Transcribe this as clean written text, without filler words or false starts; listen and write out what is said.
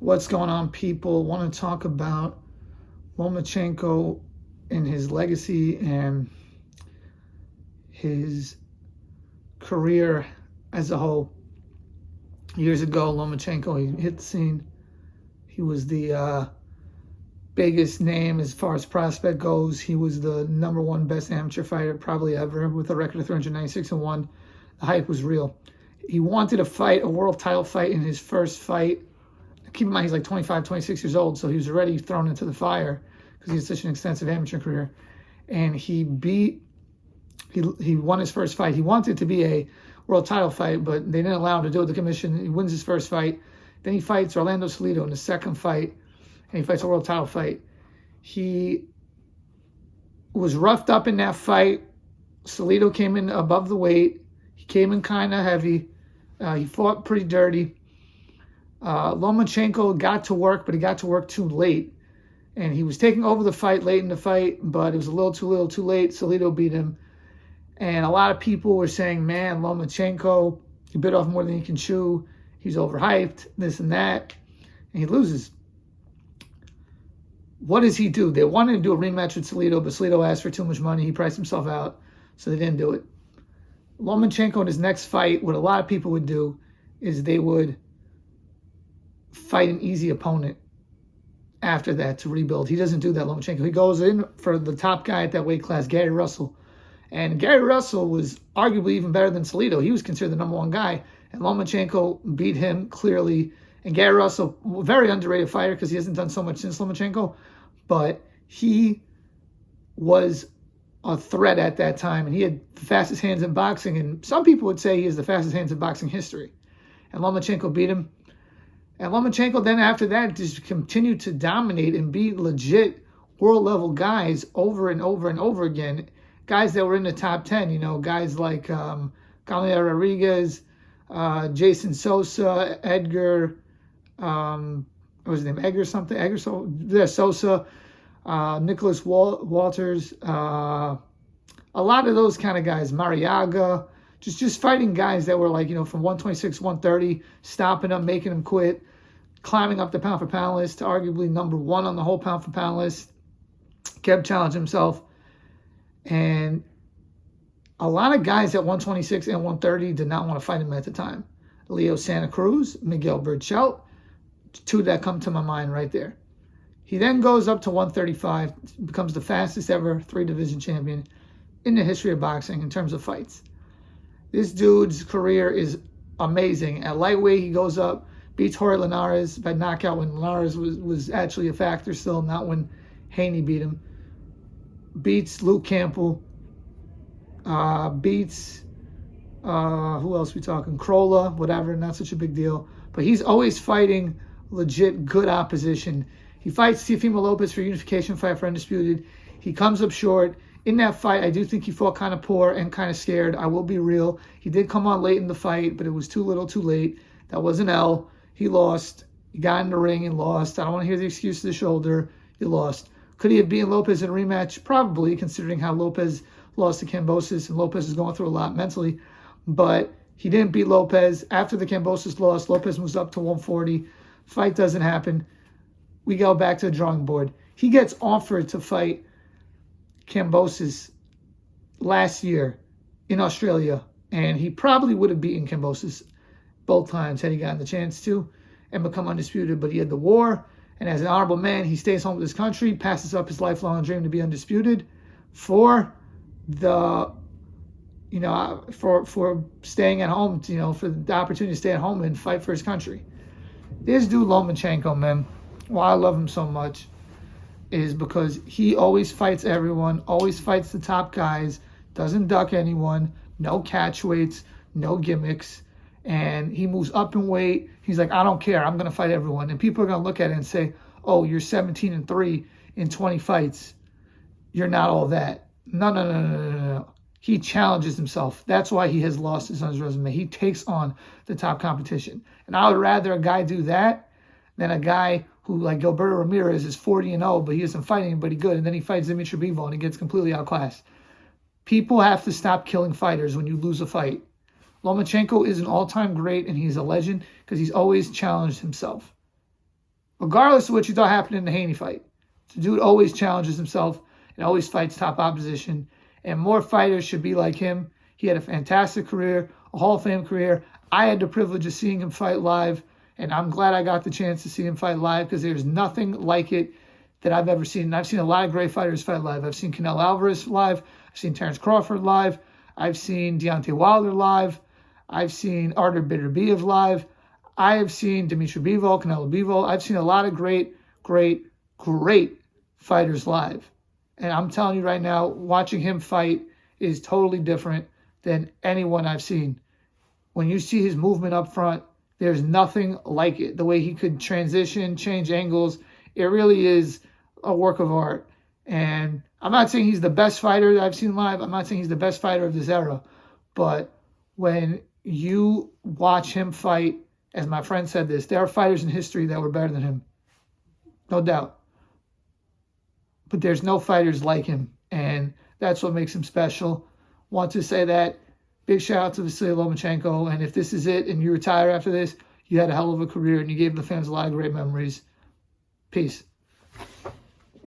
What's going on, people? Want to talk about Lomachenko and his legacy and his career as a whole. Years ago, Lomachenko, he hit the scene. He was the biggest name as far as prospect goes. He was the number one best amateur fighter probably ever, with a record of 396-1. The hype was real. He wanted to fight a world title fight in his first fight. Keep in mind, he's like 25, 26 years old, so he was already thrown into the fire because he had such an extensive amateur career. And he won his first fight. He wanted it to be a world title fight, but they didn't allow him to do it. The commission, he wins his first fight. Then he fights Orlando Salido in the second fight, and he fights a world title fight. He was roughed up in that fight. Salido came in above the weight. He came in kind of heavy. He fought pretty dirty. Lomachenko got to work, but he got to work too late. And he was taking over the fight late in the fight, but it was a little too late. Salido beat him. And a lot of people were saying, man, Lomachenko, he bit off more than he can chew. He's overhyped, this and that. And he loses. What does he do? They wanted to do a rematch with Salido, but Salido asked for too much money. He priced himself out, so they didn't do it. Lomachenko in his next fight, what a lot of people would do is they would fight an easy opponent after that to rebuild. He doesn't do that, Lomachenko. He goes in for the top guy at that weight class, Gary Russell. And Gary Russell was arguably even better than Salido. He was considered the number one guy. And Lomachenko beat him clearly. And Gary Russell, very underrated fighter because he hasn't done so much since Lomachenko. But he was a threat at that time. And he had the fastest hands in boxing. And some people would say he has the fastest hands in boxing history. And Lomachenko beat him. And Lomachenko then after that just continued to dominate and beat legit world-level guys over and over and over again. Guys that were in the top 10, you know, guys like Gabriel Rodriguez, Jason Sosa, Edgar, what was his name? Edgar something? Edgar Sosa, Nicholas Walters, a lot of those kind of guys, Mariaga, just fighting guys that were like, you know, from 126, 130, stopping them, making them quit, climbing up the pound for pound list to arguably number one on the whole pound for pound list, kept challenging himself. And a lot of guys at 126 and 130 did not want to fight him at the time. Leo Santa Cruz, Miguel Berchelt, two that come to my mind right there. He then goes up to 135, becomes the fastest ever three-division champion in the history of boxing in terms of fights. This dude's career is amazing. At lightweight, he goes up, beats Jorge Linares by knockout when Linares was actually a factor still, not when Haney beat him. Beats Luke Campbell, beats, who else we talking? Krolla, whatever, not such a big deal. But he's always fighting legit good opposition. He fights Teofimo Lopez for unification fight for Undisputed. He comes up short. In that fight, I do think he fought kind of poor and kind of scared. I will be real. He did come on late in the fight, but it was too little too late. That was an L. He lost. He got in the ring and lost. I don't want to hear the excuse to the shoulder. He lost. Could he have beaten Lopez in a rematch? Probably, considering how Lopez lost to Kambosos, and Lopez is going through a lot mentally. But he didn't beat Lopez. After the Kambosos loss, Lopez moves up to 140. Fight doesn't happen. We go back to the drawing board. He gets offered to fight Kambosos last year in Australia, and he probably would have beaten Kambosos both times had he gotten the chance to and become undisputed. But he had the war. And as an honorable man, he stays home with his country, passes up his lifelong dream to be undisputed for the, you know, for staying at home, you know, for the opportunity to stay at home and fight for his country. This dude Lomachenko, man, why I love him so much is because he always fights everyone, always fights the top guys, doesn't duck anyone, no catch weights, no gimmicks. And he moves up in weight. He's like, I don't care. I'm going to fight everyone. And people are going to look at it and say, oh, you're 17-3 in 20 fights. You're not all that. No. He challenges himself. That's why he has losses on his resume. He takes on the top competition. And I would rather a guy do that than a guy who, like Gilberto Ramirez, is 40-0, but he isn't fighting anybody good. And then he fights Dimitri Bivol and he gets completely outclassed. People have to stop killing fighters when you lose a fight. Lomachenko is an all-time great, and he's a legend because he's always challenged himself. regardless of what you thought happened in the Haney fight. The dude always challenges himself and always fights top opposition. And more fighters should be like him. He had a fantastic career, a Hall of Fame career. I had the privilege of seeing him fight live, and I'm glad I got the chance to see him fight live because there's nothing like it that I've ever seen. And I've seen a lot of great fighters fight live. I've seen Canelo Alvarez live. I've seen Terrence Crawford live. I've seen Deontay Wilder live. I've seen Artur Beterbiev live. I have seen Dimitri Bivol, Canelo Bivol. I've seen a lot of great fighters live. And I'm telling you right now, watching him fight is totally different than anyone I've seen. When you see his movement up front, there's nothing like it. The way he could transition, change angles, it really is a work of art. And I'm not saying he's the best fighter that I've seen live. I'm not saying he's the best fighter of this era. But when you watch him fight, as my friend said this, there are fighters in history that were better than him. No doubt. But there's no fighters like him. And that's what makes him special. Want to say that. Big shout out to Vasyl Lomachenko. And if this is it and you retire after this, you had a hell of a career and you gave the fans a lot of great memories. Peace.